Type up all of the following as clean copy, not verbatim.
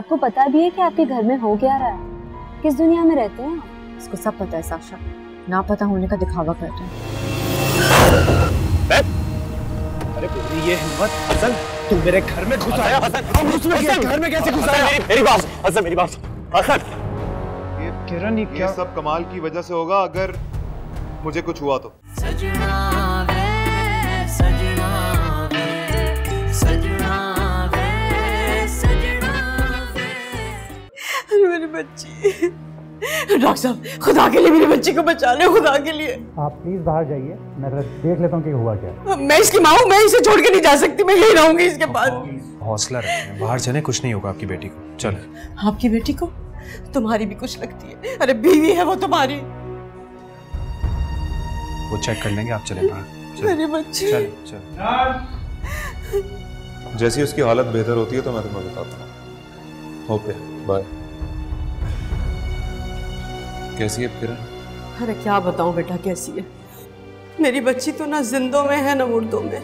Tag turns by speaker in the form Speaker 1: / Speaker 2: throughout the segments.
Speaker 1: आपको पता भी है कि आपके घर में हो क्या रहा है? किस दुनिया में रहते हैं आप?
Speaker 2: इसको सब पता है साशा, ना पता होने का दिखावा कर रहे हैं।
Speaker 3: अरे ये हिम्मत हसन, तू मेरे घर में घुस आया। हसन घर में कैसे घुस आया? मेरी बात हसन, मेरी बात हसन।
Speaker 4: ये किरण, ये सब कमाल की वजह से होगा। अगर मुझे कुछ हुआ तो
Speaker 5: मेरी बच्ची, डॉक्टर साहब खुदा के लिए मेरी बच्ची को बचा ले, खुदा के लिए।
Speaker 6: आप प्लीज बाहर जाइए, मैं देख लेता हूँ कि हुआ क्या।
Speaker 5: मैं इसकी माँ हूँ, मैं इसे छोड़ के नहीं जा सकती, मैं यही रहूंगी इसके पास।
Speaker 3: हौसला रखें, बाहर चले, कुछ नहीं होगा आपकी बेटी को। चल।
Speaker 5: आपकी बेटी को? तुम्हारी भी कुछ लगती है? अरे बीवी है वो तुम्हारी।
Speaker 3: वो चेक कर लेंगे, आप चले बाहर।
Speaker 5: मेरी बच्ची।
Speaker 3: चल चल।
Speaker 4: जैसी उसकी हालत बेहतर होती है तो मैं तुम्हें बताता हूँ। Okay bye. कैसी है किरण?
Speaker 5: अरे क्या बताऊं बेटा कैसी है। मेरी बच्ची तो ना जिंदों में है ना मुर्दों में,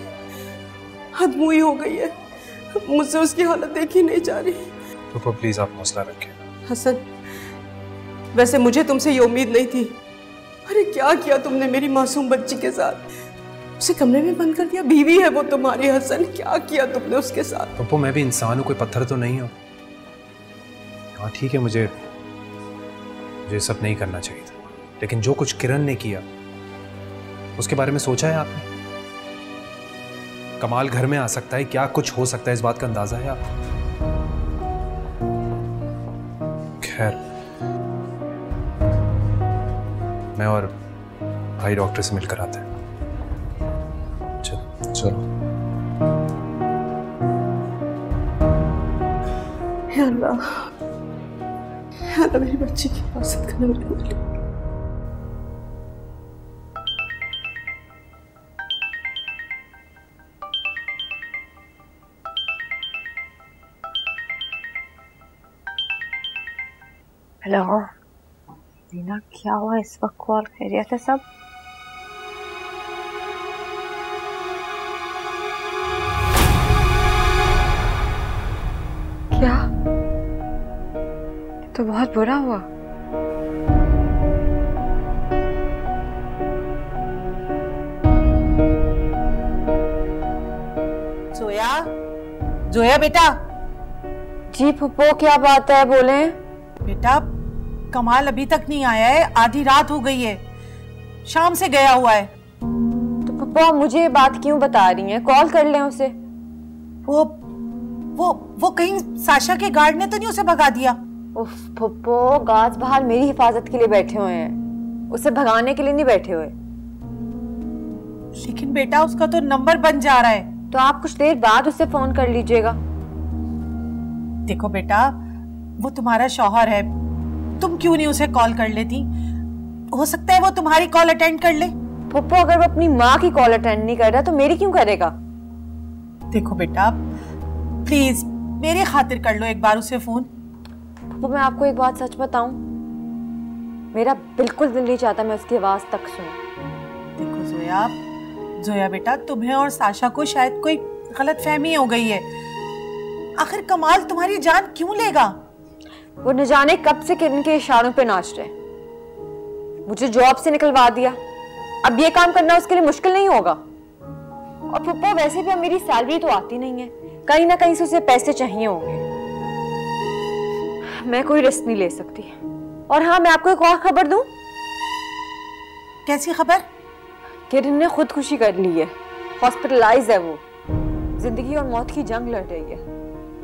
Speaker 5: हदमुई हो गई है। मुझसे उसकी हालत देखी नहीं जा रही।
Speaker 3: तो प्लीज आप हौसला रखें।
Speaker 5: हसन, वैसे मुझे तुमसे ये उम्मीद नहीं थी। अरे क्या किया तुमने मेरी मासूम बच्ची के साथ? उसे कमरे में बंद कर दिया। बीवी है वो तुम्हारी। हसन, क्या किया तुमने उसके साथ?
Speaker 3: पप्पू मैं भी इंसान हूँ, कोई पत्थर तो नहीं हूँ। हाँ ठीक है, मुझे सब नहीं करना चाहिए था, लेकिन जो कुछ किरण ने किया उसके बारे में सोचा है आपने? कमाल घर में आ सकता है, क्या कुछ हो सकता है, इस बात का अंदाजा है आपको? खैर, मैं और भाई डॉक्टर से मिलकर आते हैं। चलो।
Speaker 5: हे अल्लाह, मेरी बच्ची की हिफाजत करने वाले।
Speaker 2: हेलो दीना, क्या हुआ इस वक्त? कॉल खैरियत है सब? क्या? तो बहुत बुरा हुआ।
Speaker 5: जोया बेटा।
Speaker 2: जी फुप्पो, क्या बात है, बोले।
Speaker 7: बेटा कमाल अभी तक नहीं आया है, आधी रात हो गई है, शाम से गया हुआ है।
Speaker 2: तो फुप्पो मुझे ये बात क्यों बता रही हैं? कॉल कर लें उसे।
Speaker 7: वो कहीं साशा के गार्ड ने तो नहीं उसे भगा दिया?
Speaker 2: उफ फुप्पो, गार्ड्स बाहर मेरी हिफाजत के लिए बैठे हुए हैं, उसे भगाने के लिए नहीं बैठे हुए।
Speaker 7: लेकिन बेटा उसका तो नंबर बन जा रहा है।
Speaker 2: तो आप कुछ देर बाद उसे फोन कर लीजिएगा।
Speaker 7: देखो बेटा, वो तुम्हारा शौहर है, तुम क्यों नहीं उसे कॉल कर लेती? हो सकता है वो तुम्हारी कॉल अटेंड कर ले।
Speaker 2: पप्पू अगर वो अपनी माँ की कॉल अटेंड नहीं कर रहा तो मेरी क्यों करेगा?
Speaker 7: देखो बेटा प्लीज मेरी खातिर कर लो एक बार उसे फोन।
Speaker 2: पप्पू मैं आपको एक बात सच बताऊं, मेरा बिल्कुल दिल नहीं चाहता मैं उसकी आवाज तक सुनूं।
Speaker 7: देखो जोया बेटा, तुम्हें और साशा को शायद कोई गलतफहमी हो गई है। आखिर कमाल तुम्हारी जान क्यों लेगा?
Speaker 2: वो न जाने कब से किरण के इशारों पे नाच रहे। मुझे जॉब से निकलवा दिया, अब ये काम करना उसके लिए मुश्किल नहीं होगा। और पप्पा वैसे भी अब मेरी सैलरी तो आती नहीं है, कहीं ना कहीं से उसे पैसे चाहिए होंगे। मैं कोई रिस्क नहीं ले सकती। और हाँ, मैं आपको एक और खबर दूं।
Speaker 7: कैसी खबर?
Speaker 2: किरण ने खुदकुशी कर ली है, हॉस्पिटलाइज है वो, जिंदगी और मौत की जंग लड़ रही है।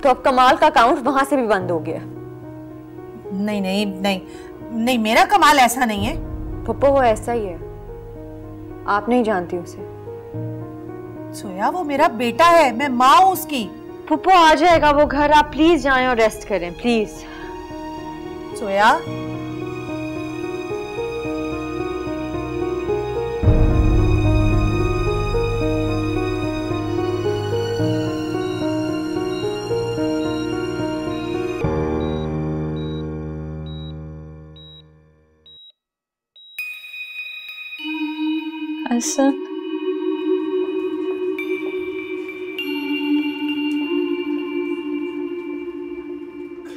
Speaker 2: तो अब कमाल का अकाउंट वहां से भी बंद हो गया।
Speaker 7: नहीं नहीं नहीं नहीं, मेरा कमाल ऐसा नहीं है।
Speaker 2: पप्पा वो ऐसा ही है, आप नहीं जानती उसे।
Speaker 7: सोया वो मेरा बेटा है, मैं माँ हूँ उसकी।
Speaker 2: पप्पा आ जाएगा वो घर, आप प्लीज जाएं और रेस्ट करें प्लीज।
Speaker 7: सोया
Speaker 1: हसन,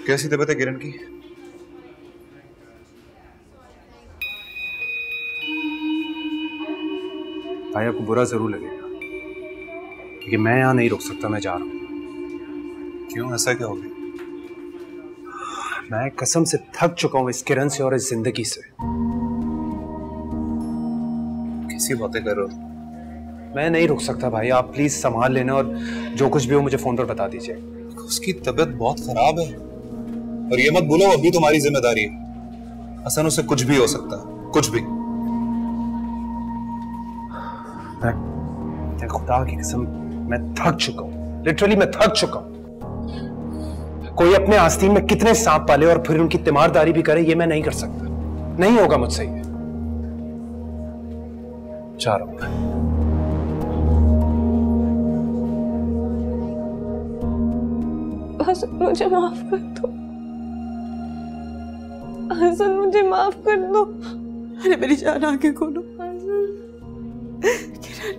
Speaker 4: कैसी तबीयत है किरण की?
Speaker 3: भाई आपको बुरा जरूर लगेगा, लेकिन मैं यहाँ नहीं रुक सकता, मैं जा रहा हूँ।
Speaker 4: क्यों, ऐसा क्या हो गया?
Speaker 3: मैं कसम से थक चुका हूँ इस किरण से और इस जिंदगी से।
Speaker 4: कैसी बातें कर रहे हो?
Speaker 3: मैं नहीं रुक सकता भाई, आप प्लीज संभाल लेना और जो कुछ भी हो मुझे फोन पर बता दीजिए।
Speaker 4: उसकी तबीयत बहुत खराब है और ये मत भूलो अभी तुम्हारी जिम्मेदारी है। हसन, उसे कुछ भी हो सकता है, कुछ भी।
Speaker 3: मैं खुदा की कसम मैं थक चुका हूँ, लिटरली मैं थक चुका हूँ। कोई अपने आस्तीन में कितने सांप पाले और फिर उनकी तीमारदारी भी करे, ये मैं नहीं कर सकता, नहीं होगा मुझसे ये। जा रहा हूं।
Speaker 5: हसन मुझे माफ कर दो, हसन मुझे माफ कर दो। अरे मेरी जान आंखें खोलो। किरण,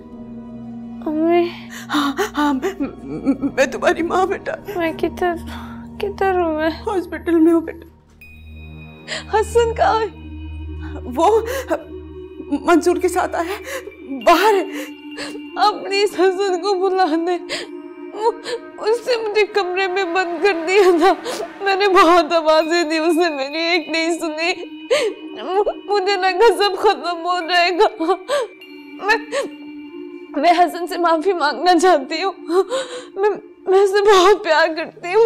Speaker 1: अम्मी।
Speaker 5: हाँ, मैं तुम्हारी माँ बेटा।
Speaker 1: मैं किधर हूँ? मैं
Speaker 5: हॉस्पिटल में हूँ बेटा। हसन कहाँ है? वो मंसूर के साथ आया है, बाहर है। आप प्लीज हसन को बुला दे। उससे मुझे कमरे में बंद कर दिया था, मैंने बहुत आवाजें दी, उसने मेरी एक नहीं सुनी। मुझे लगा सब खत्म हो जाएगा। मैं हसन से माफी मांगना चाहती हूँ। मैं उसे बहुत प्यार करती हूँ।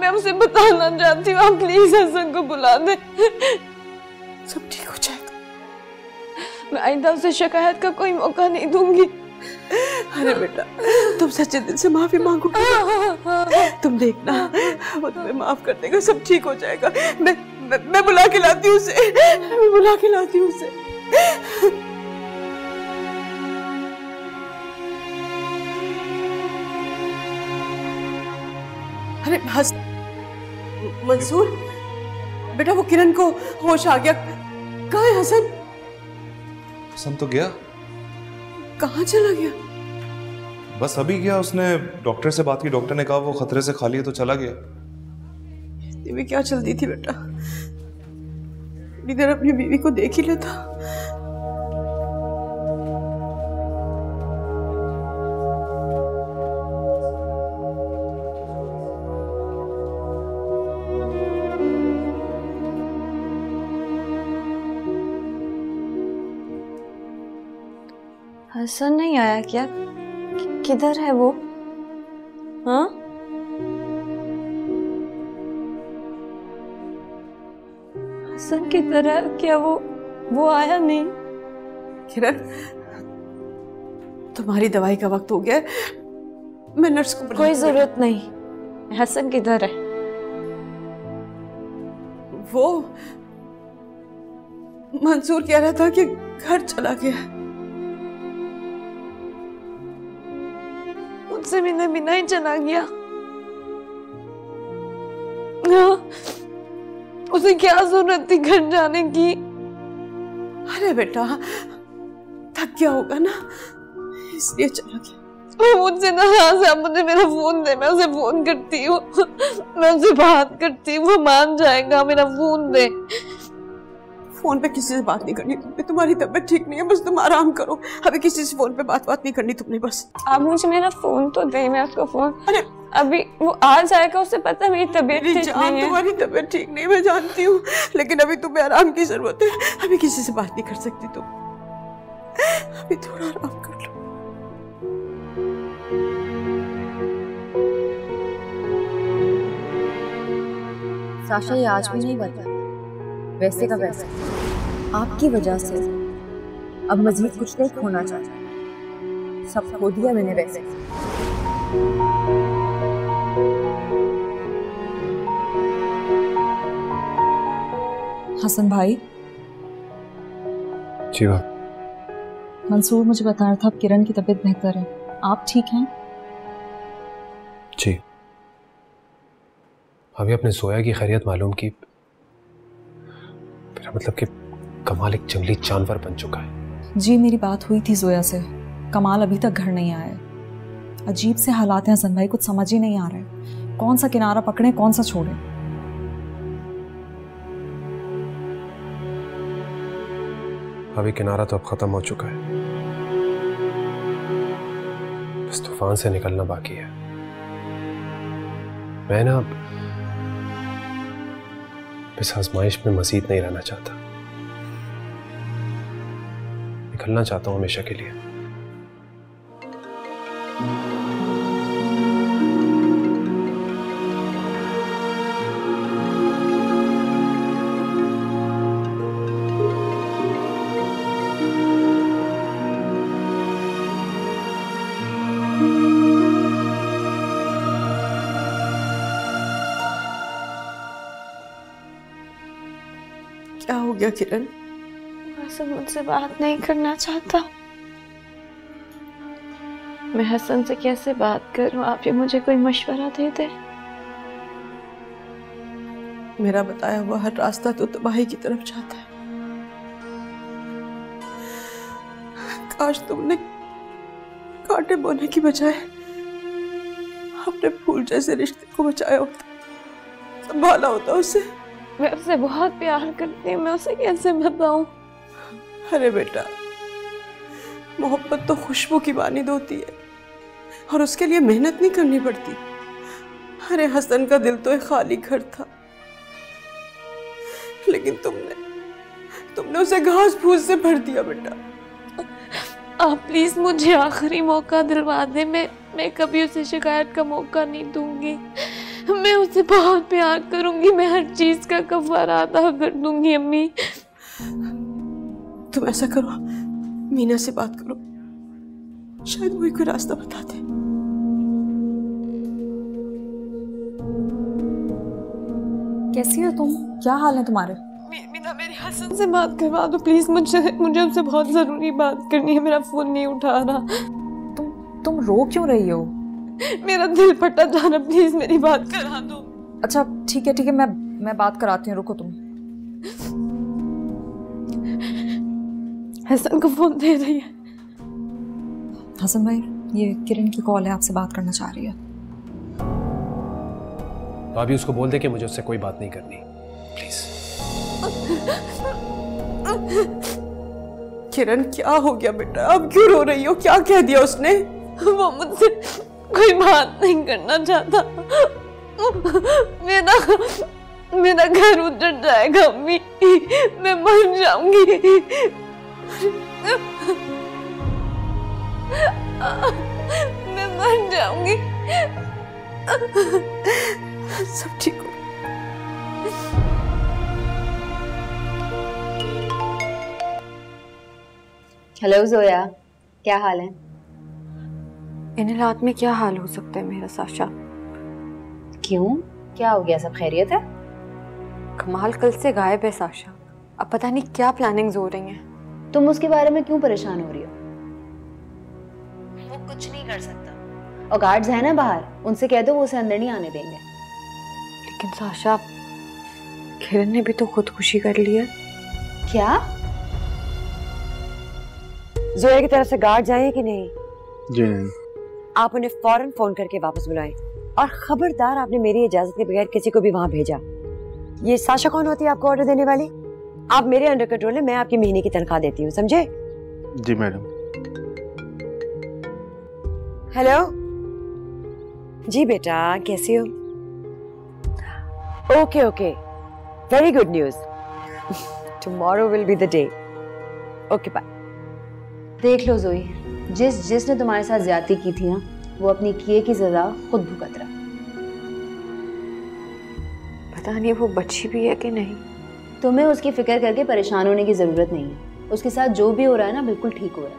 Speaker 5: मैं उसे बताना चाहती हूँ। आप प्लीज हसन को बुला दे, सब ठीक हो जाएगा। मैं आइंदा उसे शिकायत का कोई मौका नहीं दूंगी। अरे बेटा, तुम सच्चे दिल से माफी मांगो, तुम देखना वो तुम्हें माफ कर देगा, सब ठीक हो जाएगा। मैं बुला के लाती हूँ उसे, मैं बुला के लाती हूँ उसे। अरे मंसूर बेटा, वो किरण को होश आ गया। कहाँ है हसन?
Speaker 4: हसन तो गया।
Speaker 5: कहाँ चला गया?
Speaker 4: बस अभी गया, उसने डॉक्टर से बात की, डॉक्टर ने कहा वो खतरे से खाली है तो चला गया।
Speaker 5: बीवी क्या चलती थी बेटा, इधर अपनी बीवी को देख ही लेता।
Speaker 1: हसन नहीं आया क्या? किधर है वो? हाँ, हसन किधर है? क्या वो आया नहीं?
Speaker 5: किरण, तुम्हारी दवाई का वक्त हो गया, मैं नर्स को बुला।
Speaker 1: कोई जरूरत नहीं। हसन किधर है?
Speaker 5: वो मंसूर कह रहा था कि घर चला गया, मुझसे मिलने बिना ही चला गया। उसे क्या जरूरत थी घर जाने की? अरे बेटा, थक गया होगा ना, इसलिए चला गया। मुझसे नाराज है, मुझे मेरा फोन दे, मैं उसे फोन करती हूँ, मैं उसे बात करती हूँ, वो मान जाएगा। मेरा फोन दे। फोन पे किसी से बात नहीं करनी तुमने, तुम्हारी तबीयत ठीक नहीं है, बस तुम आराम करो। अभी किसी से फोन पे बात नहीं करनी तुमने, बस।
Speaker 1: आप मुझे मेरा फोन तो दे, मैं उसको फोन। अरे अभी वो आ जाएगा, उसे पता है मेरी तबीयत ठीक नहीं है।
Speaker 5: तुम्हारी तबीयत ठीक नहीं, मैं जानती हूँ, लेकिन अभी तुम्हें आराम की जरूरत है। अभी किसी से बात नहीं कर सकती तुम, अभी थोड़ा आराम कर लो।
Speaker 2: साशा, ये आज भी नहीं बता, वैसे का वैसे आपकी वजह से अब मजीद कुछ नहीं खोना चाहता, सब खो दिया मैंने वैसे।
Speaker 8: हसन भाई।
Speaker 3: जी वाह।
Speaker 8: मंसूर मुझे बता रहा था अब किरण की तबीयत बेहतर है, आप ठीक हैं?
Speaker 3: जी, अभी अपने सोया की खैरियत मालूम की। मेरा मतलब कि कमाल एक जंगली जानवर बन चुका है।
Speaker 8: जी, मेरी बात हुई थी जोया से, कमाल अभी तक घर नहीं आया। अजीब से हालात हैं हसन भाई, कुछ समझ ही नहीं आ रहा है, कौन सा किनारा पकड़े कौन सा छोड़े।
Speaker 3: अभी किनारा तो अब खत्म हो चुका है, बस तूफान से निकलना बाकी है। मैं ना इस आजमाइश में मजीद नहीं रहना चाहता, निकलना चाहता हूं हमेशा के लिए।
Speaker 5: क्या हो गया किरण?
Speaker 1: हसन मुझसे बात नहीं करना चाहता। मैं हसन से कैसे बात करूं? आप ही मुझे कोई मशवरा दे दे।
Speaker 5: मेरा बताया हुआ हर रास्ता तो तबाही की तरफ जाता है। काश तुमने कांटे बोने की बजाय अपने फूल जैसे रिश्ते को बचाया होता, संभाला होता उसे।
Speaker 1: मैं उससे बहुत प्यार करती हूँ, मैं उसे कैसे बताऊं?
Speaker 5: अरे बेटा, मोहब्बत तो खुशबू की मानिंद होती है और उसके लिए मेहनत नहीं करनी पड़ती। अरे हसन का दिल तो एक खाली घर था, लेकिन तुमने उसे घास फूस से भर दिया बेटा।
Speaker 1: आप प्लीज मुझे आखिरी मौका दिलवा दे। मैं कभी उसे शिकायत का मौका नहीं दूंगी। मैं उसे बहुत प्यार करूंगी, मैं हर चीज का कफारा अदा कर दूंगी। अम्मी,
Speaker 5: तुम ऐसा करो, मीना से बात करो, शायद वही कोई रास्ता बता दे।
Speaker 8: कैसी हो तुम? क्या हाल है तुम्हारे?
Speaker 1: मीना, मेरे हसन से बात करवा दो प्लीज। मुझे उससे बहुत जरूरी बात करनी है। मेरा फोन नहीं उठा रहा।
Speaker 8: तुम रो क्यों रही हो?
Speaker 1: मेरा दिल फटा जा रहा, प्लीज मेरी बात करा दो।
Speaker 8: अच्छा ठीक है, मैं बात कराती हूँ, रुको तुम।
Speaker 1: हसन को फोन दे रही है।
Speaker 8: हसन भाई, ये किरण की कॉल है, आपसे बात करना चाह रही है।
Speaker 3: तो अभी उसको बोल दे कि मुझे उससे कोई बात नहीं करनी, प्लीज।
Speaker 5: किरण, क्या हो गया बेटा? अब क्यों रो रही हो? क्या कह दिया उसने?
Speaker 1: वो मुझसे कोई बात नहीं करना चाहता। मेरा घर उजड़ जाएगा अम्मी, मैं मर जाऊंगी। मैं मर जाऊंगी।
Speaker 5: सब ठीक हो।
Speaker 2: हेलो जोया, क्या हाल है? इन हालात में क्या हाल हो सकता है मेरा साशा?
Speaker 9: क्यों, क्या हो गया? सब खैरियत है?
Speaker 2: कमाल कल से गायब है साशा। अब पता नहीं क्या प्लानिंग्स हो रही हैं।
Speaker 9: तुम उसके बारे में क्यों परेशान हो रही हो? वो कुछ नहीं कर सकता, और गार्ड्स है ना बाहर, उनसे कह दो वो उसे अंदर नहीं आने देंगे।
Speaker 2: लेकिन साशा, किरण ने भी तो खुदकुशी कर ली है।
Speaker 9: क्या?
Speaker 10: जोया की तरफ से गार्ड आए कि नहीं?
Speaker 6: जी नहीं।
Speaker 10: आप उन्हें फौरन फोन करके वापस बुलाएं, और खबरदार आपने मेरी इजाजत के बगैर किसी को भी वहां भेजा। ये साशा कौन होती है आपको ऑर्डर देने वाली? आप मेरे अंडर कंट्रोल है, मैं आपकी महीने की तनख्वाह देती हूँ, समझे?
Speaker 6: जी मैडम।
Speaker 10: हेलो जी बेटा, कैसी हो? Okay okay, very good news. Tomorrow will be the day. Okay bye.
Speaker 9: देख लो जोई, जिसने तुम्हारे साथ ज्यादती की थी ना, वो अपनी किए की सजा खुद भुगत रहा।
Speaker 2: पता नहीं वो बची भी है कि नहीं।
Speaker 9: तुम्हें उसकी फिक्र करके परेशान होने की जरूरत नहीं है। उसके साथ जो भी हो रहा है ना, बिल्कुल ठीक हो रहा है।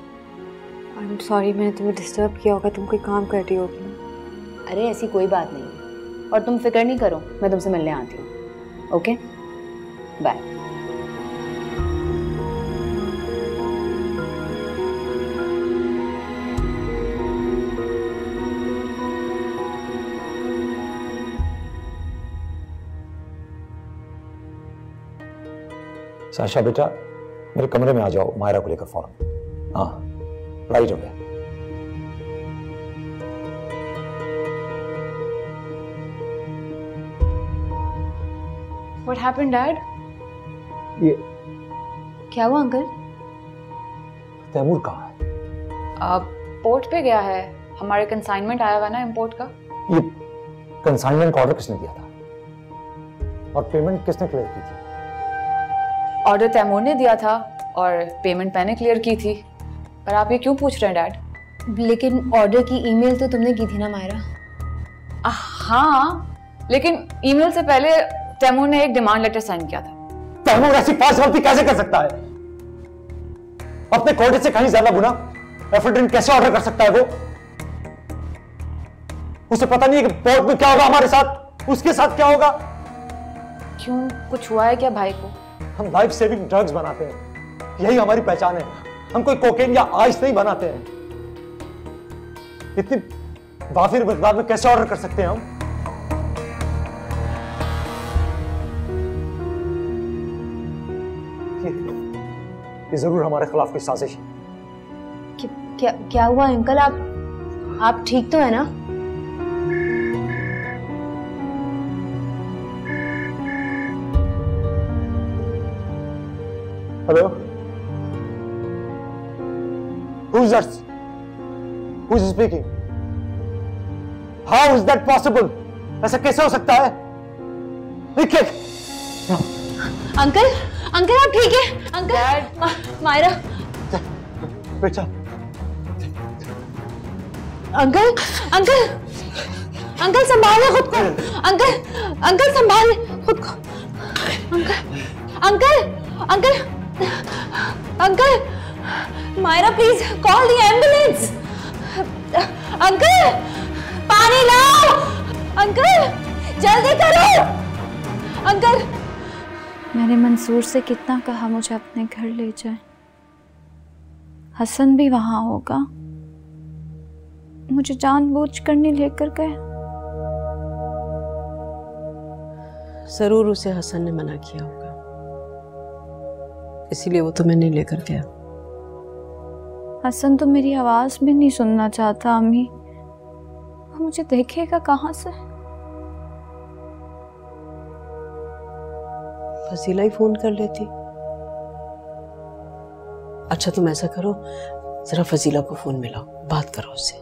Speaker 2: आई एम सॉरी, मैंने तुम्हें डिस्टर्ब किया होगा, तुम कोई काम कर रही होगी ना।
Speaker 9: अरे ऐसी कोई बात नहीं है, और तुम फिक्र नहीं करो, मैं तुमसे मिलने आती हूँ। Okay bye.
Speaker 11: साशा बेटा, मेरे कमरे में आ जाओ, मायरा को लेकर फौरन। हाँ, राइट हो गया।
Speaker 9: What happened, Dad?
Speaker 11: ये
Speaker 9: क्या हुआ अंकल?
Speaker 11: तैमूर कहाँ है?
Speaker 9: पोर्ट पे गया है, हमारे कंसाइनमेंट आया हुआ ना इंपोर्ट का।
Speaker 11: ये कंसाइनमेंट का ऑर्डर किसने दिया था और पेमेंट किसने क्लियर की थी?
Speaker 9: ऑर्डर तैमूर ने दिया था और पेमेंट मैंने क्लियर की थी। पर आप ये क्यों पूछ रहे हैं डैड?
Speaker 1: लेकिन ऑर्डर की ईमेल तो तुमने की थी ना मायरा।
Speaker 9: हाँ, लेकिन ईमेल से पहले तैमूर ने एक डिमांड लेटर साइन किया था।
Speaker 11: तैमूर ऐसी फास्ट गलती कैसे कर सकता है? अपने कोर्ट से कहीं ज्यादा गुना एफिडेविट कैसे ऑर्डर कर सकता है वो? उसे पता नहीं है कि पोर्ट में क्या होगा हमारे साथ, उसके साथ क्या होगा।
Speaker 9: क्यों, कुछ हुआ है क्या भाई को?
Speaker 11: हम लाइफ सेविंग ड्रग्स बनाते हैं, यही हमारी पहचान है। हम कोई कोकेन या आइस नहीं बनाते हैं। इतनी वाफिर मिकदार में कैसे ऑर्डर कर सकते हैं हम? ये जरूर हमारे खिलाफ कोई साजिश है।
Speaker 1: क्या हुआ अंकल? आप ठीक तो है ना?
Speaker 11: Hello, who's that? Who's speaking? How is that possible? ऐसा कैसे हो सकता है?
Speaker 1: अंकल आप ठीक है? अंकल, मायरा।
Speaker 11: बेटा।
Speaker 1: अंकल संभाले खुद को। अंकल संभाले खुद को। Uncle Myra please call the ambulance. Uncle पानी लाओ। अंकल जल्दी करो। अंकल,
Speaker 8: मैंने मंसूर से कितना कहा मुझे अपने घर ले जाए। हसन भी वहां होगा, मुझे जानबूझकर नहीं लेकर गए।
Speaker 5: जरूर उसे हसन ने मना किया होगा, इसीलिए वो तुम्हें नहीं लेकर गया।
Speaker 8: हसन तो मेरी आवाज भी नहीं सुनना चाहता अम्मी, वो मुझे देखेगा कहां से?
Speaker 5: फजीला ही फोन कर लेती। अच्छा तुम ऐसा करो, जरा फजीला को फोन मिलाओ, बात करो उससे।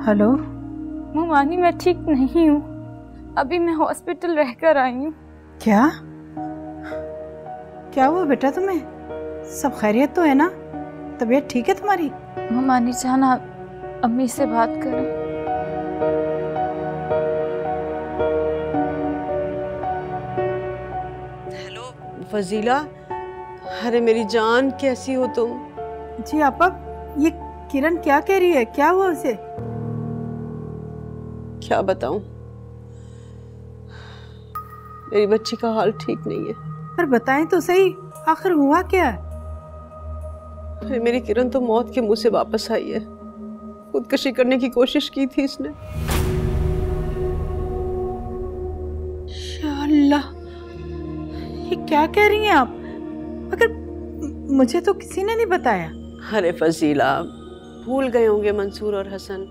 Speaker 8: हेलो मुमानी, मैं ठीक नहीं हूँ, अभी मैं हॉस्पिटल रहकर आई हूँ।
Speaker 7: क्या हुआ बेटा तुम्हें? सब खैरियत तो है ना? तबीयत ठीक है तुम्हारी?
Speaker 8: मुमानी जान, आप अम्मी से बात करें।
Speaker 5: हेलो फजीला, अरे मेरी जान कैसी हो तुम?
Speaker 7: जी आपा, ये किरण क्या कह रही है? क्या हुआ उसे?
Speaker 5: क्या बताऊं, मेरी बच्ची का हाल ठीक नहीं है।
Speaker 7: पर बताएं तो सही, आखिर हुआ क्या?
Speaker 5: अरे मेरी किरण तो मौत के मुंह से वापस आई है। खुदकशी करने की कोशिश की थी इसने।
Speaker 7: या अल्लाह, ये क्या कह रही हैं आप? मगर मुझे तो किसी ने नहीं बताया।
Speaker 5: अरे फजीला, भूल गए होंगे मंसूर और हसन।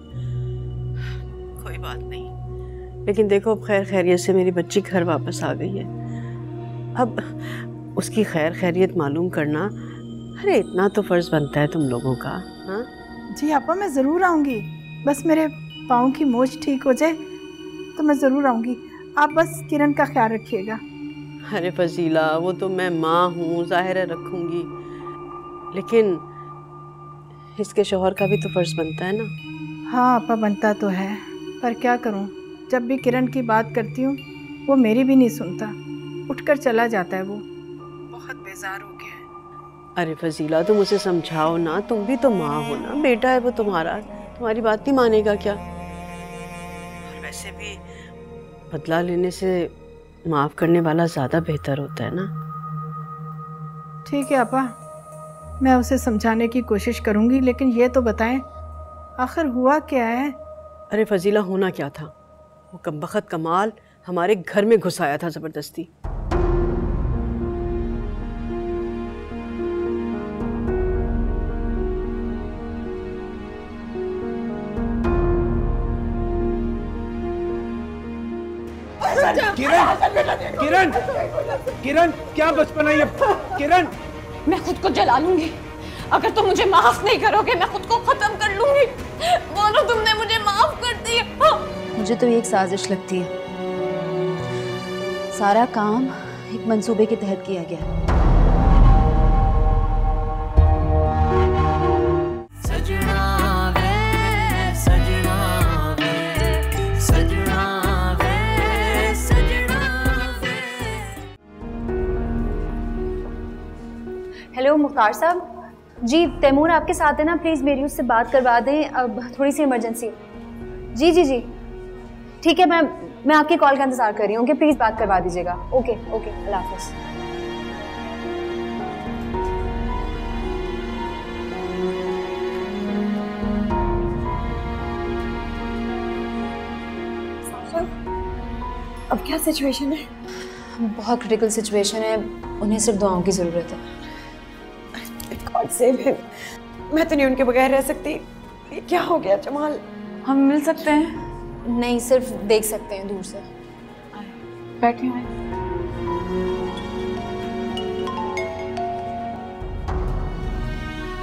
Speaker 5: कोई बात नहीं, लेकिन देखो अब खैर खैरियत से मेरी बच्ची घर वापस आ गई है। अब उसकी खैर खैरियत मालूम करना, अरे इतना तो फर्ज बनता है तुम लोगों का। हाँ
Speaker 7: जी आपा, मैं ज़रूर आऊँगी, बस मेरे पाँव की मोच ठीक हो जाए तो मैं ज़रूर आऊँगी। आप बस किरण का ख्याल रखिएगा।
Speaker 5: अरे फजीला, वो तो मैं माँ हूँ, ज़ाहिर है रखूँगी, लेकिन इसके शौहर का भी तो फर्ज बनता है ना।
Speaker 7: हाँ आपा, बनता तो है, पर क्या करूँ, जब भी किरण की बात करती हूँ वो मेरी भी नहीं सुनता, उठकर चला जाता है। वो बहुत बेजार हो गया है।
Speaker 5: अरे फजीला, तुम उसे समझाओ ना, तुम भी तो माँ हो ना, बेटा है वो तुम्हारा, तुम्हारी बात नहीं मानेगा क्या? और वैसे भी बदला लेने से माफ़ करने वाला ज़्यादा बेहतर होता है ना।
Speaker 7: ठीक है आपा, मैं उसे समझाने की कोशिश करूँगी, लेकिन ये तो बताएं आखिर हुआ क्या है?
Speaker 5: अरे फजीला, होना क्या था, वो कमबख्त कमाल हमारे घर में घुस आया था जबरदस्ती।
Speaker 3: किरण, किरण, किरण, क्या बचपन है ये? किरण,
Speaker 1: मैं खुद को जला लूंगी अगर तुम मुझे माफ नहीं करोगे। मैं खुद को खत्म कर लूंगी। बोलो तुमने मुझे माफ कर दिया।
Speaker 9: मुझे तो ये एक साजिश लगती है। सारा काम एक मंसूबे के तहत किया गया। हेलो मुख्तार साहब जी, तैमूर आपके साथ है ना? प्लीज़ मेरी उससे बात करवा दें, अब थोड़ी सी इमरजेंसी है। जी जी जी ठीक है, मैं आपकी कॉल का इंतज़ार कर रही हूँ कि प्लीज़ बात करवा दीजिएगा। ओके ओके, अल्लाह हाफ़िज़।
Speaker 2: अब क्या सिचुएशन है?
Speaker 9: बहुत क्रिटिकल सिचुएशन है, उन्हें सिर्फ दुआओं की ज़रूरत है।
Speaker 2: God save him. मैं तो नहीं उनके बगैर रह सकती। ये क्या हो गया जमाल?
Speaker 8: हम मिल सकते हैं?
Speaker 9: नहीं, सिर्फ देख सकते हैं दूर से।
Speaker 8: बैठे हैं।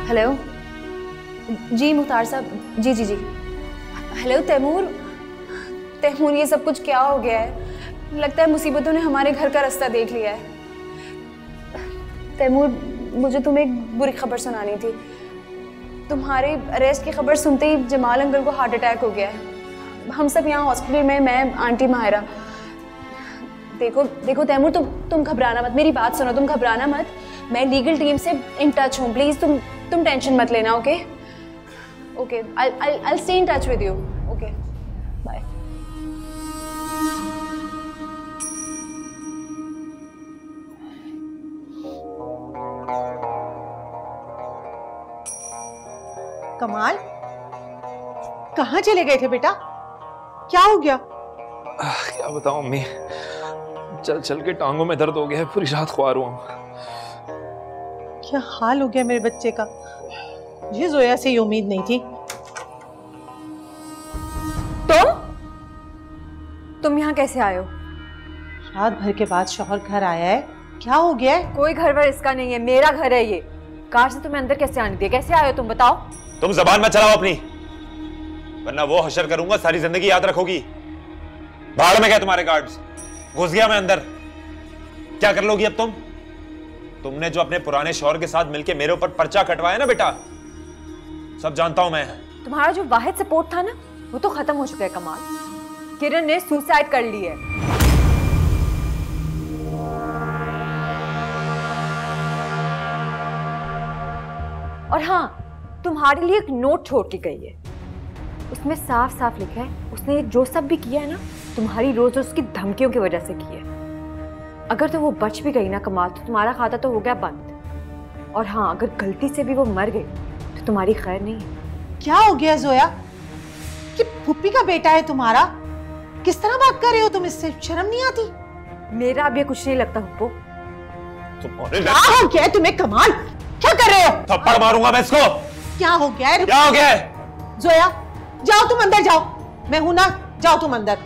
Speaker 9: हेलो जी मुख्तार साहब, जी जी जी। हेलो तैमूर, तैमूर ये सब कुछ क्या हो गया है? लगता है मुसीबतों ने हमारे घर का रास्ता देख लिया है। तैमूर, मुझे तुम्हें एक बुरी खबर सुनानी थी। तुम्हारे अरेस्ट की खबर सुनते ही जमाल अंकल को हार्ट अटैक हो गया है। हम सब यहाँ हॉस्पिटल में, मैं, आंटी माहिरा। देखो देखो तैमूर, तुम घबराना मत, मेरी बात सुनो, तुम घबराना मत। मैं लीगल टीम से इन टच हूँ, प्लीज़ तुम टेंशन मत लेना। Okay okay, I'll stay in touch with you. Okay bye.
Speaker 7: कमाल, कहाँ चले गए थे बेटा? क्या हो गया?
Speaker 12: क्या बताऊं अम्मी, चल चल के टांगों में दर्द हो गया है, पूरी रात ख्वार हुआ हूं।
Speaker 7: क्या हाल हो गया मेरे बच्चे का? मुझे जोया से ये उम्मीद नहीं थी।
Speaker 2: तुम यहाँ कैसे आए हो?
Speaker 7: रात भर के बाद शौहर घर आया है, क्या हो गया है?
Speaker 2: कोई घर वर इसका नहीं है, मेरा घर है ये। कार से तुम्हें अंदर कैसे आने दिया? कैसे आए हो तुम, बताओ?
Speaker 13: तुम जबान मत चलाओ अपनी, वरना वो हशर करूंगा सारी जिंदगी याद रखोगी। भाड़ में गए तुम्हारे गार्ड्स, घुस गया मैं अंदर। क्या कर लोगी अब तुम? तुमने जो अपने पुराने शौहर के साथ मिलके मेरे ऊपर पर्चा कटवाया ना बेटा, सब जानता हूं मैं।
Speaker 2: तुम्हारा जो वाहिद सपोर्ट था ना, वो तो खत्म हो चुका है कमाल। किरण ने सुसाइड कर ली है। और हाँ, तुम्हारे लिए एक नोट छोड़ के गई है। उसमें साफ साफ लिखा है उसने जो सब भी किया है ना, तुम्हारी रोज उसकी धमकियों की वजह से किया है। अगर तो वो बच भी गई ना कमाल, तो तुम्हारा खाता तो हो गया बंद। और हाँ, अगर गलती से भी वो मर गई तो तुम्हारी खैर नहीं है।
Speaker 7: क्या हो गया जोया? कि फूफी का बेटा है तुम्हारा? किस तरह बात कर रहे हो तुम? इससे शर्म नहीं आती?
Speaker 2: मेरा अब ये कुछ नहीं लगता हुप्पो।
Speaker 7: क्या हो गया तुम्हें कमाल? क्या कर रहे हो?
Speaker 13: थप्पड़ मारूंगा मैं इसको।
Speaker 7: क्या हो गया है?
Speaker 13: क्या हो गया है?
Speaker 7: जोया, जाओ तुम अंदर जाओ, मैं हूं ना, जाओ तुम अंदर।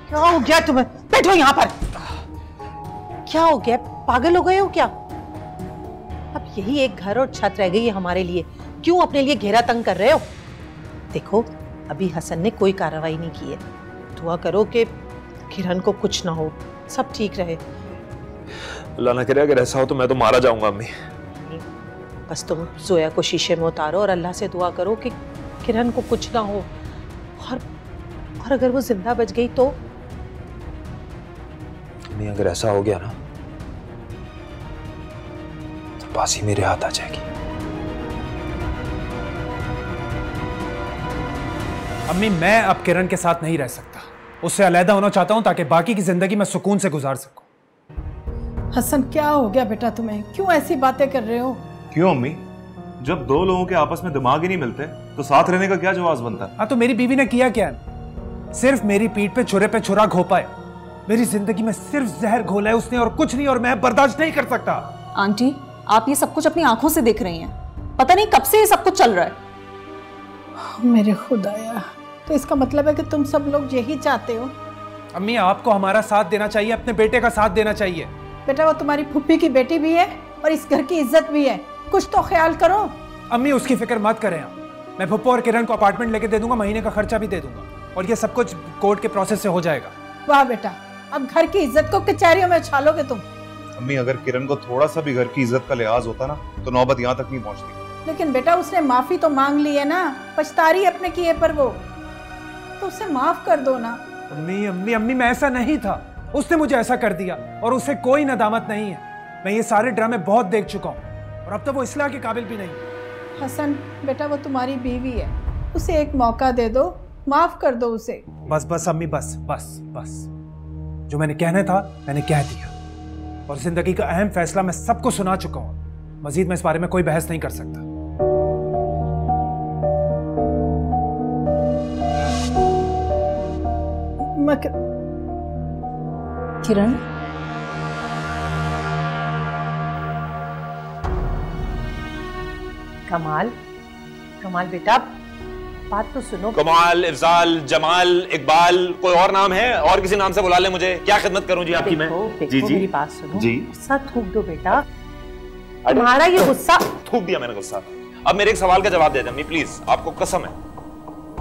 Speaker 7: क्या हो गया तुम्हें? बैठो यहाँ पर। क्या हो गया? पागल हो गए हो क्या? अब यही एक घर और छत रह गई है हमारे लिए, क्यों अपने लिए घेरा तंग कर रहे हो? देखो, अभी हसन ने कोई कार्रवाई नहीं की है। दुआ करो कि किरण को कुछ ना हो, सब ठीक रहे।
Speaker 12: अल्लाह ना करे अगर ऐसा हो तो मैं तो मारा जाऊंगा अम्मी।
Speaker 7: बस तुम जोया को शीशे में उतारो और अल्लाह से दुआ करो कि किरण को कुछ ना हो। और अगर वो जिंदा बच गई तो?
Speaker 12: अम्मी अगर ऐसा हो गया ना तो बाजी मेरे हाथ आ जाएगी।
Speaker 3: अम्मी, मैं अब किरण के साथ नहीं रह सकता। उससे अलहदा होना चाहता हूं ताकि बाकी की जिंदगी मैं सुकून से गुजार सकूं।
Speaker 14: हसन, क्या हो गया बेटा तुम्हें? क्यों ऐसी बातें कर रहे हो?
Speaker 4: क्यों अम्मी? जब दो लोगों के आपस में दिमाग ही नहीं मिलते तो साथ रहने का क्या जवाब बनता?
Speaker 3: हाँ, तो मेरी बीवी ने किया क्या? सिर्फ मेरी पीठ पे छुरा घोपा है। मेरी जिंदगी में सिर्फ जहर घोला है उसने और कुछ नहीं, और मैं बर्दाश्त नहीं कर सकता।
Speaker 15: आंटी, आप ये सब कुछ अपनी आंखों से देख रही हैं। पता नहीं कब से ये सब कुछ चल रहा है।
Speaker 14: मेरे खुदाया, तो इसका मतलब है कि तुम सब लोग यही चाहते हो?
Speaker 3: अम्मी, आपको हमारा साथ देना चाहिए, अपने बेटे का साथ देना चाहिए।
Speaker 14: बेटा, वो तुम्हारी फुप्पी की बेटी भी है और इस घर की इज्जत भी है, कुछ तो ख्याल करो।
Speaker 3: अम्मी, उसकी फिक्र मत करें आप। मैं फुप्पो और किरण को अपार्टमेंट लेके दे दूंगा, महीने का खर्चा भी दे दूंगा, और ये सब कुछ कोर्ट के प्रोसेस से हो जाएगा।
Speaker 14: वाह बेटा, अब घर की इज्जत को कचहरियों में उछालोगे तुम।
Speaker 4: अम्मी, अगर किरण को थोड़ा सा भी घर की इज्जत का लिहाज होता ना तो नौबत यहाँ तक नहीं पहुँचती।
Speaker 14: लेकिन बेटा, उसने माफी तो मांग ली है ना, पछता रही अपने किए पर वो, तो उसे माफ कर दो ना।
Speaker 3: अम्मी अम्मी अम्मी, मैं ऐसा नहीं था, उसने मुझे ऐसा कर दिया और उसे कोई नदामत नहीं है। मैं ये सारे ड्रामे बहुत देख चुका हूँ और अब तो वो इस्लाह के काबिल भी नहीं।
Speaker 14: हसन बेटा, वो तुम्हारी बीवी है, उसे एक मौका दे दो, माफ कर दो उसे।
Speaker 3: बस बस अम्मी, बस बस बस, जो मैंने कहना था मैंने कह दिया, और जिंदगी का अहम फैसला मैं सबको सुना चुका हूँ। मजीद मैं इस बारे में कोई बहस नहीं कर सकता।
Speaker 15: किरण,
Speaker 7: कमाल, कमाल बेटा, बात तो सुनो।
Speaker 13: कमाल, इफजाल, जमाल, इकबाल, कोई और नाम है? और किसी नाम से बुला ले मुझे, क्या खिदमत करूं जी आपकी मैं?
Speaker 7: जी जी, मेरी बात सुनो
Speaker 13: जी।
Speaker 7: गुस्सा थूक दो बेटा, तुम्हारा ये गुस्सा।
Speaker 13: थूक दिया मैंने गुस्सा। अब मेरे एक सवाल का जवाब दे दे अम्मी प्लीज, आपको कसम है।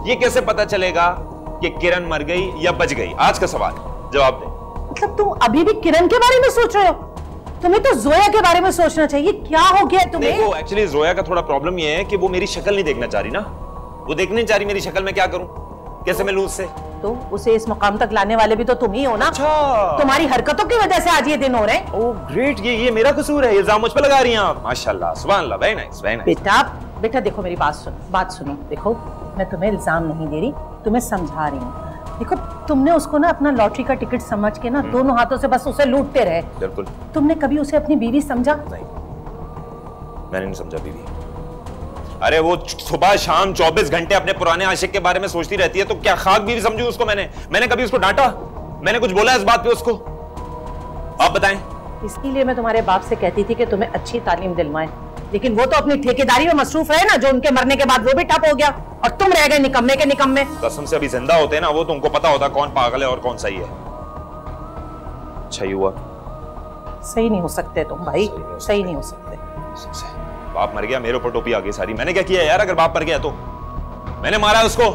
Speaker 13: ये कैसे पता चलेगा कि किरण मर गई या बच गई? आज का सवाल जवाब दे।
Speaker 7: मतलब तुम अभी भी किरण के बारे में सोच रहे हो? तुम्हें तो जोया के बारे में सोचना चाहिए। क्या हो गया तुम्हें?
Speaker 13: देखो, एक्चुअली जोया का थोड़ा प्रॉब्लम ये है कि वो मेरी शक्ल नहीं देखना चाह रही ना, वो देखने नहीं चाह रही मेरी शक्ल। मैं क्या करूं, कैसे मिलूं उससे?
Speaker 7: तो उसे इस मुकाम तक लाने वाले भी तो तुम ही हो ना।
Speaker 13: अच्छा।
Speaker 7: तुम्हारी हरकतों की वजह से आज ये दिन हो रहे हैं।
Speaker 13: ओह ग्रेट, ये मेरा कसूर है, इल्जाम मुझ पे लगा रही हैं आप। माशाल्लाह, सुभान अल्लाह, वेरी नाइस, वेरी नाइस।
Speaker 7: बेटा देखो, मेरी बात सुनो। देखो, मैं तुम्हें इल्जाम नहीं दे रही, तुम्हें समझा रही हूँ। देखो, तुमने उसको ना अपना लॉटरी का टिकट समझ के ना दोनों हाथों से बस उसे लूटते रहे।
Speaker 13: बिल्कुल।
Speaker 7: तुमने कभी उसे अपनी बीवी समझा?
Speaker 13: नहीं, मैंने नहीं समझा बीवी। अरे वो सुबह शाम 24 घंटे अपने पुराने आशिक के बारे में सोचती रहती है, तो क्या खाक बीवी समझू उसको? मैंने कभी उसको डांटा? मैंने कुछ बोला इस बात पे उसको? आप बताएं।
Speaker 7: इसलिए मैं तुम्हारे बाप से कहती थी कि तुम्हें अच्छी तालीम दिलवाएं, लेकिन वो तो अपनी ठेकेदारी में मसरूफ है ना, जो उनके मरने के बाद वो भी ठप हो गया और तुम रह गए निकम्मे के निकम्मे।
Speaker 13: कसम से अभी जिंदा होते ना वो, तो उनको पता होता कौन पागल है और कौन सही है। अच्छा ही हुआ।
Speaker 7: सही नहीं हो सकते तुम भाई, सही नहीं हो सकते।
Speaker 13: बाप मर गया, मेरे ऊपर टोपी आ गई सारी। मैंने क्या किया यार? अगर बाप मर गया तो मैंने मारा उसको,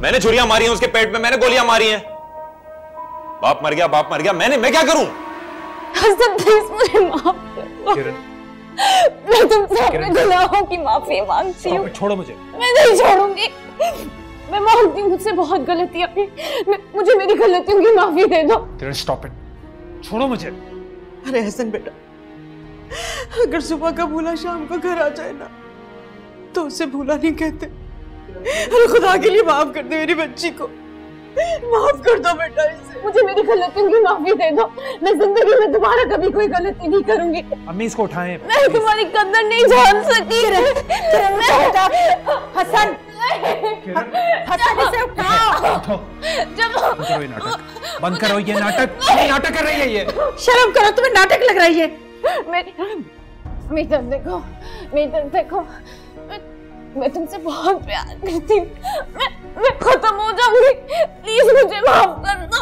Speaker 13: मैंने छुरियां मारी हैं उसके पेट में, मैंने गोलियां मारी हैं। बाप मर गया, मैं क्या करूं?
Speaker 1: हसन प्लीज मुझे माफ कर दो। मैं तुमसे अपने गुनाहों की माफी मांगती हूँ।
Speaker 3: छोड़ो मुझे।
Speaker 1: मैं नहीं छोड़ूंगी, मैं मांगती हूँ, मुझसे बहुत गलतियां हुई, मुझे मेरी गलतियों की माफी दे दो।
Speaker 3: किरण स्टॉप इट, छोड़ो मुझे।
Speaker 5: अरे हसन बेटा, अगर सुबह का भूला शाम को घर आ जाए ना तो उसे भूला नहीं कहते। अरे खुदा के लिए माफ कर दे मेरी बच्ची को, माफ कर दो बेटा इसे।
Speaker 1: मुझे मेरी गलतियों की माफी दे दो, मैं जिंदगी में दोबारा कभी कोई गलती नहीं करूंगी।
Speaker 3: अम्मी इसको उठाएं।
Speaker 1: मैं तुम्हारी कदर नहीं जान सकी।
Speaker 7: हसन, हसन इसे उठाओ।
Speaker 3: बंद करो ये नाटक। नाटक कर रही है ये।
Speaker 7: शर्म करो, तुम्हें नाटक लग रही है।
Speaker 1: मेरी तरफ देखो, मेरी तरफ देखो, मैं तुमसे बहुत प्यार करती हूँ, मैं खत्म हो जाऊंगी, प्लीज मुझे माफ कर दो।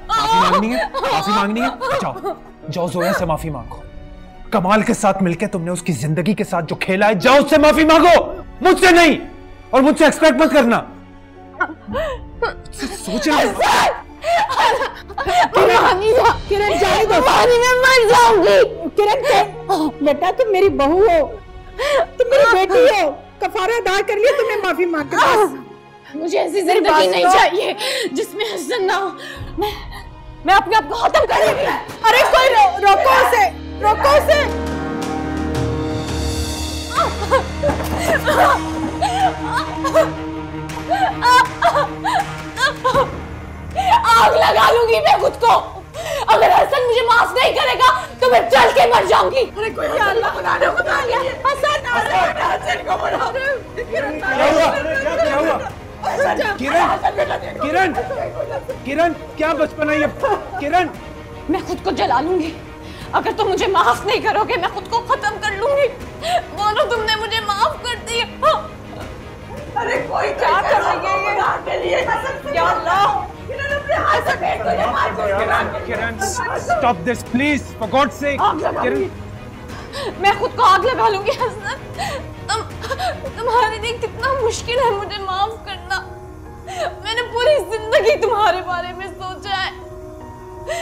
Speaker 3: माफी मांगनी है? जाओ जोया से माफी मांगो। कमाल के साथ मिलकर तुमने उसकी जिंदगी के साथ जो खेला है, जाओ उससे माफी मांगो, मुझसे नहीं, और मुझसे एक्सपेक्ट मत करना। सोच
Speaker 14: किरण जाने दो,
Speaker 1: मैं मर जाऊंगी।
Speaker 14: किरण बेटा, तुम मेरी बहू हो, तुम मेरी बेटी हो, कफारा अदा कर लिया, तुम्हें माफी मांग के बस।
Speaker 1: मुझे ऐसी जिंदगी नहीं चाहिए जिसमें हसन ना हो। मैं अपने आप को खत्म कर दूंगी।
Speaker 14: अरे कोई रोको उसे, रोको उसे।
Speaker 1: आग लगा लूंगी मैं खुद को। अगर हसन मुझे माफ नहीं करेगा तो मैं जल के मर जाऊंगी।
Speaker 14: अरे कोई अल्लाह खुदा ने हसन को बना दे।
Speaker 3: क्या हुआ? किरण, किरण क्या बचपन है ये? किरण,
Speaker 8: मैं खुद को जला लूंगी अगर तुम मुझे माफ नहीं करोगे। मैं खुद को खत्म कर लूंगी। बोलो तुमने मुझे माफ कर दिया।
Speaker 7: अरे कोई क्या कर रही है ये? या अल्लाह,
Speaker 3: Kiran, stop this please, for God's sake. Kiran,
Speaker 8: मैं खुद को आग लगा लूंगी। हसन, तुम्हारे लिए कितना मुश्किल है मुझे माफ करना। मैंने पूरी जिंदगी तुम्हारे बारे में सोचा है।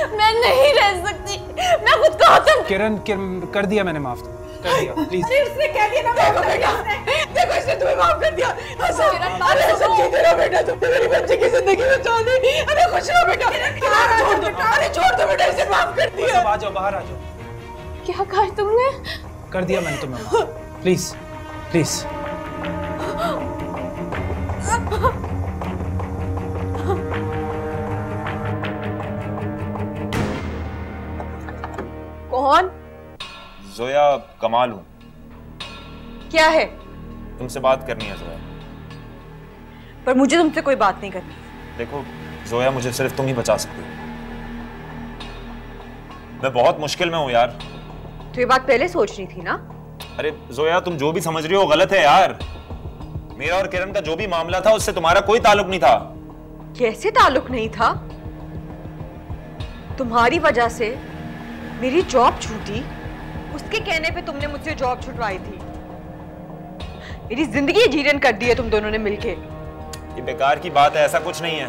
Speaker 8: मैं नहीं रह सकती। मैं खुद को खत्म।
Speaker 3: किरण, कर दिया मैंने माफ, कर दिया प्लीज।
Speaker 7: उसने कह दिया ना माफ कर दिया। देखो इसने तुम्हें माफ कर दिया। हसन जीते रहो बेटा, तुमने मेरी बच्ची की जिंदगी बचा दी। अरे खुश रहो बेटा। छोड़ दो, अरे छोड़ दो बेटा, इसे माफ कर दिया।
Speaker 3: आ जाओ, बाहर आ जाओ।
Speaker 8: क्या कहा तुमने?
Speaker 3: कर दिया मैंने तुम्हें माफ, प्लीज प्लीज।
Speaker 2: कौन?
Speaker 13: जोया, कमाल हूं।
Speaker 2: क्या है?
Speaker 13: तुमसे बात करनी है जोया।
Speaker 2: पर मुझे तुमसे कोई बात नहीं करनी।
Speaker 13: देखो जोया, मुझे सिर्फ तुम ही बचा सकते हो। मैं बहुत मुश्किल में हूं यार।
Speaker 2: तो ये बात पहले सोचनी थी ना।
Speaker 13: अरे जोया, तुम जो भी समझ रही हो गलत है यार। मेरा और किरण का जो भी मामला था उससे तुम्हारा कोई ताल्लुक नहीं था।
Speaker 2: कैसे ताल्लुक नहीं था? तुम्हारी वजह से मेरी जॉब छूटी, उसके कहने पे तुमने मुझसे जॉब छुटवाई थी। मेरी जिंदगी जीरन कर दी है तुम दोनों ने मिलके।
Speaker 13: ये बेकार की बात है, ऐसा कुछ नहीं है।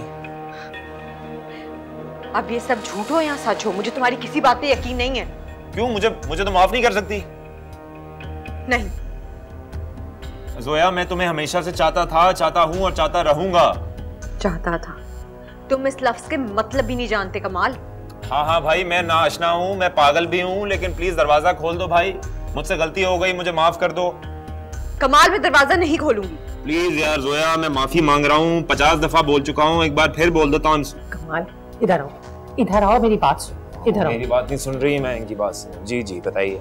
Speaker 2: अब ये सब झूठ हो या सच हो, मुझे तुम्हारी किसी बात पे यकीन नहीं है।
Speaker 13: क्यों? मुझे तो माफ नहीं कर सकती?
Speaker 2: नहीं
Speaker 13: जोया, मैं तुम्हें हमेशा से चाहता था, चाहता हूं और चाहता रहूंगा।
Speaker 2: चाहता था? तुम इस लफ्ज के मतलब भी नहीं जानते कमाल।
Speaker 13: हाँ भाई, मैं नाआशना हूँ, मैं पागल भी हूँ, लेकिन प्लीज दरवाजा खोल दो भाई। मुझसे गलती हो गई, मुझे माफ कर दो।
Speaker 2: कमाल, मैं दरवाजा नहीं खोलूंगी।
Speaker 13: प्लीज यार जोया, मैं माफी मांग रहा हूँ। 50 दफा बोल चुका हूँ, एक बार फिर बोल देता हूँ।
Speaker 14: कमाल, इधर आओ, इधर आओ, मेरी बात सुन। इधर आओ।
Speaker 13: मेरी बात नहीं सुन रही, मैं इनकी बात सुन। जी बताइए।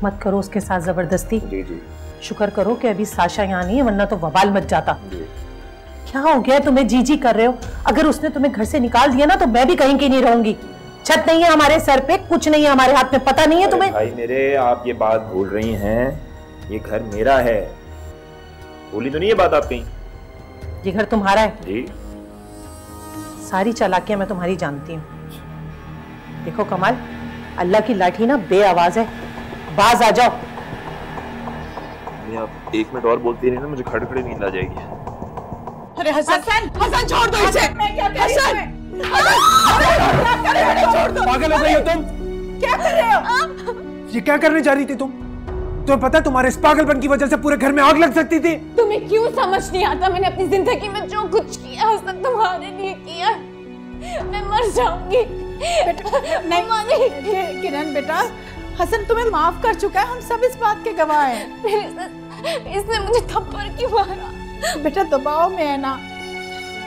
Speaker 14: मत करो उसके साथ जबरदस्ती।
Speaker 13: जी।
Speaker 14: शुक्र करो कि अभी साशा यहाँ नहीं है, वरना तो वबाल मच जाता। क्या हो गया तुम्हें? जी कर रहे हो? अगर उसने तुम्हें घर से निकाल दिया ना तो मैं भी कहीं की नहीं रहूंगी। छत नहीं है हमारे सर पे, कुछ नहीं है हमारे हाथ में, पता नहीं है तुम्हें?
Speaker 13: भाई मेरे, आप ये बात भूल रही हैं। ये घर मेरा है। भूली तो नहीं ये बात आप कहीं?
Speaker 14: ये घर तुम्हारा है?
Speaker 13: जी।
Speaker 14: सारी चालाकियां मैं तुम्हारी जानती हूँ। देखो कमाल, अल्लाह की लाठी ना बेआवाज है, बाज आ जाओ।
Speaker 13: आप 1 मिनट और बोलती रही ना, मुझे खड़खड़े नींद आ जाएगी।
Speaker 7: अरे हसन छोड़ दो इसे। हसन,
Speaker 3: पागल हो गई हो तुम?
Speaker 7: क्या कर रहे हो?
Speaker 3: ये क्या करने जा रही थी तुम? तुम्हें पता है तुम्हारे इस पागलपन की वजह से पूरे घर में आग लग सकती थी।
Speaker 8: तुम्हें क्यों समझ नहीं आता? मैंने अपनी जिंदगी में जो कुछ किया हसन तुम्हारे लिए किया। मैं मर जाऊंगी।
Speaker 14: नहीं किरण बेटा, हसन तुम्हें माफ कर चुका है, हम सब इस बात के गवाह हैं।
Speaker 8: इसने मुझे थप्पड़ क्यों मारा?
Speaker 14: बेटा दबाव में है ना,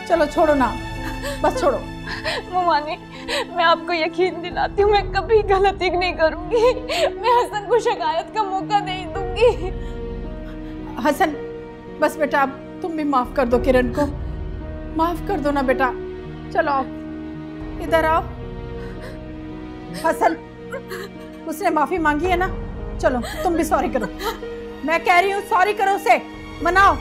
Speaker 14: चलो छोड़ो ना, बस छोड़ो।
Speaker 8: ममानी, मैं आपको यकीन दिलाती हूँ, मैं कभी गलती नहीं करूंगी। मैं हसन को शिकायत का मौका नहीं दूंगी।
Speaker 14: हसन, बस बेटा अब तुम भी माफ कर दो किरण को, माफ कर दो ना बेटा। चलो आओ, इधर आओ। हसन, उसने माफी मांगी है ना, चलो तुम भी सॉरी करो। मैं कह रही हूँ सॉरी करो उसे, मनाओ।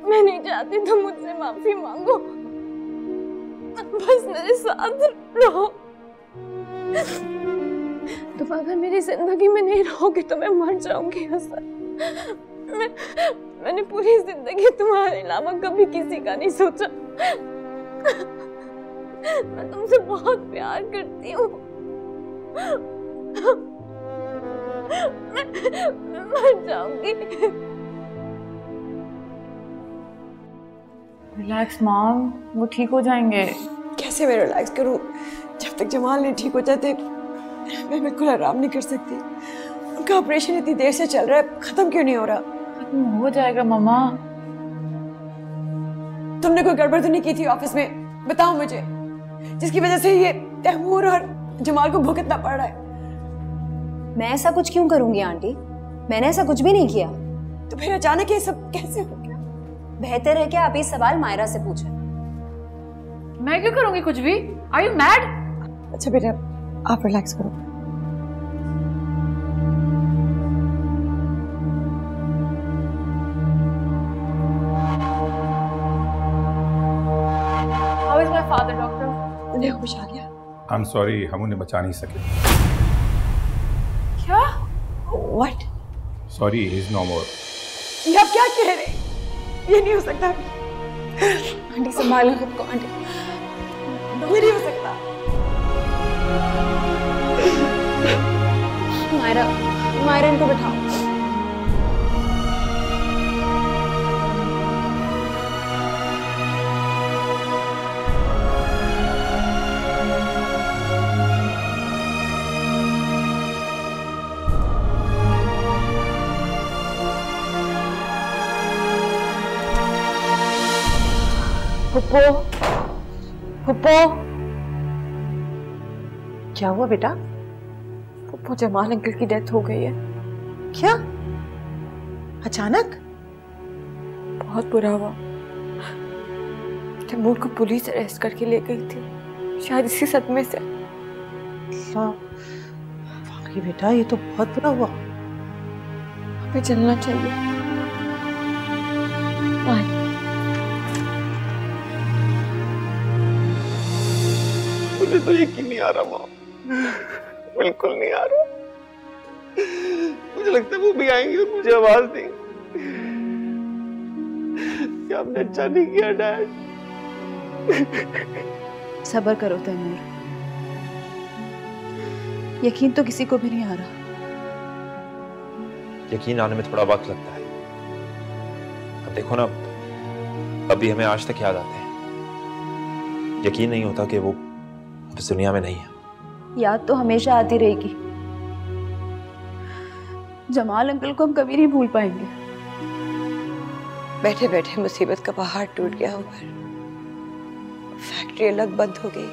Speaker 8: मैं नहीं चाहती तुम मुझसे माफी मांगो, बस मेरे साथ रहो। तुम अगर मेरी जिंदगी में नहीं रहोगे तो मैं मर जाऊंगी हसन। मैंने पूरी जिंदगी तुम्हारे अलावा कभी किसी का नहीं सोचा। मैं तुमसे बहुत प्यार करती हूँ। मैं मर जाऊंगी।
Speaker 1: रिलैक्स मॉम, वो ठीक हो जाएंगे।
Speaker 9: कैसे मैं रिलैक्स करूं? जब तक जमाल नहीं ठीक हो जाते मैं बिल्कुल आराम नहीं कर सकती। उनका ऑपरेशन इतनी देर से चल रहा है, खत्म क्यों नहीं हो रहा?
Speaker 1: खत्म हो जाएगा मम्मा।
Speaker 9: तुमने कोई गड़बड़ तो नहीं की थी ऑफिस में? बताओ मुझे, जिसकी वजह से ये तैमूर और जमाल को भुगतना पड़ रहा है।
Speaker 16: मैं ऐसा कुछ क्यों करूंगी आंटी? मैंने ऐसा कुछ भी नहीं किया।
Speaker 9: तो फिर अचानक ये सब कैसे हो गया?
Speaker 16: बेहतर है कि आप ये सवाल मायरा से पूछें।
Speaker 8: मैं क्यों करूंगी कुछ भी? Are you mad?
Speaker 9: अच्छा बेटा, आप रिलैक्स करो।
Speaker 8: How is my father, doctor?
Speaker 9: उन्हें होश आ गया।
Speaker 17: I'm sorry, हम उन्हें बचा नहीं सके।
Speaker 8: क्या?
Speaker 9: What?
Speaker 17: Sorry, he's no more.
Speaker 9: ये आप क्या कह रहे हैं? ये नहीं हो सकता।
Speaker 16: आंटी संभालो खुद को आंटी।
Speaker 9: ये नहीं हो सकता।
Speaker 16: मायरा, मायरा इनको बिठाओ।
Speaker 5: पुप्पो, पुप्पो, क्या हुआ बेटा?
Speaker 1: पुप्पो, जमाल अंकल की डेथ हो गई है।
Speaker 5: क्या? अचानक?
Speaker 1: बहुत बुरा हुआ। तैमूर को पुलिस अरेस्ट करके ले गई थी, शायद इसी सदमे से।
Speaker 5: वाकई बेटा, ये तो बहुत बुरा हुआ।
Speaker 1: हमें चलना चाहिए। बाय।
Speaker 11: मुझे तो यकीन नहीं आ रहा माँ, बिल्कुल नहीं आ रहा। मुझे लगता है वो भी आएंगे और मुझे आवाज देंगे। क्या आपने अच्छा नहीं किया डैड?
Speaker 9: सब्र करो तैमूर, यकीन तो किसी को भी नहीं आ रहा।
Speaker 13: यकीन आने में थोड़ा वक्त लगता है। अब देखो ना, अभी हमें आज तक याद आते हैं। यकीन नहीं होता कि वो इस दुनिया में नहीं है।
Speaker 9: याद तो हमेशा आती रहेगी। जमाल अंकल को हम कभी नहीं भूल पाएंगे।
Speaker 10: बैठे बैठे मुसीबत का पहाड़ टूट गया ऊपर। फैक्ट्री अलग बंद हो गई।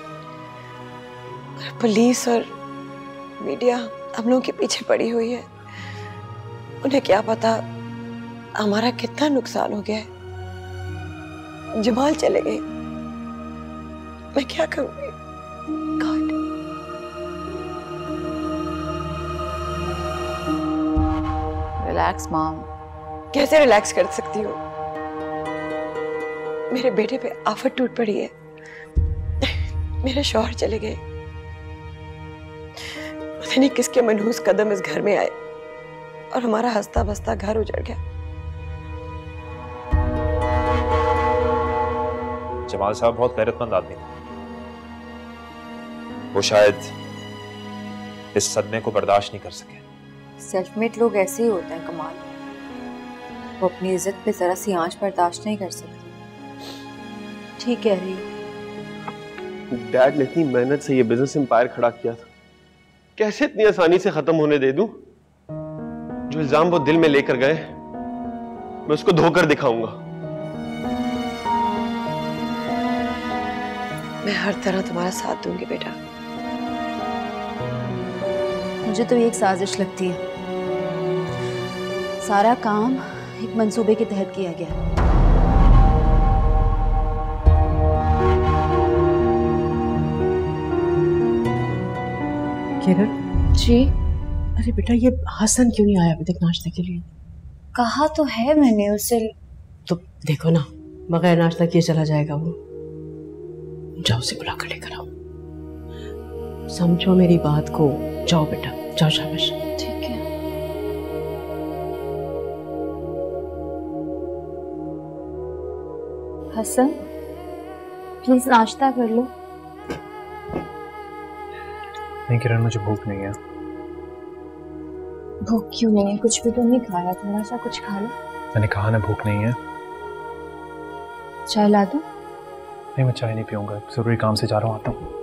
Speaker 10: पुलिस और मीडिया हम लोगों के पीछे पड़ी हुई है। उन्हें क्या पता हमारा कितना नुकसान हो गया है। जमाल चले गए, मैं क्या करूंगी? गॉड।
Speaker 9: Relax mom.
Speaker 10: कैसे रिलैक्स कर सकती हूँ? मेरे बेटे पे आफत टूट पड़ी है। मेरे शौहर चले गए। पता नहीं किसके मनहूस कदम इस घर में आए और हमारा हंसता बसता घर उजड़ गया।
Speaker 13: जमाल साहब बहुत गैरतमंद आदमी थे। वो शायद इस सदमे को बर्दाश्त नहीं कर सके।
Speaker 2: सेल्फ मेड लोग ऐसे ही होते हैं कमाल। वो अपनी इज्जत पे जरा सी आंच बर्दाश्त नहीं कर सकते।
Speaker 9: ठीक कह रही हो।
Speaker 11: डैड ने इतनी मेहनत से ये बिजनेस एम्पायर खड़ा किया था, कैसे इतनी आसानी से खत्म होने दे दूं? जो इल्जाम वो दिल में लेकर गए, मैं उसको धोकर दिखाऊंगा।
Speaker 10: मैं हर तरह तुम्हारा साथ दूंगी बेटा।
Speaker 9: मुझे तो एक साजिश लगती है। सारा काम एक मंसूबे के तहत किया गया।
Speaker 5: किरण
Speaker 9: जी।
Speaker 5: अरे बेटा, ये हसन क्यों नहीं आया अभी तक नाश्ते के लिए?
Speaker 16: कहा तो है मैंने उसे।
Speaker 5: तो देखो ना, बगैर नाश्ता किए चला जाएगा वो। जाओ उसे बुला कर लेकर आओ। समझो मेरी बात को। जाओ बेटा, जाओ, शाबाश।
Speaker 9: ठीक है।
Speaker 16: हसन, प्लीज नाश्ता कर लो।
Speaker 3: नहीं किरण, मुझे भूख नहीं है।
Speaker 16: भूख क्यों नहीं है? कुछ भी तो नहीं खाया, थोड़ा सा कुछ खा लो।
Speaker 3: मैंने कहा ना भूख नहीं है।
Speaker 16: चाय ला दूं?
Speaker 3: नहीं, मैं चाय नहीं पीऊंगा, जरूरी काम से जा रहा हूँ, आता हूँ।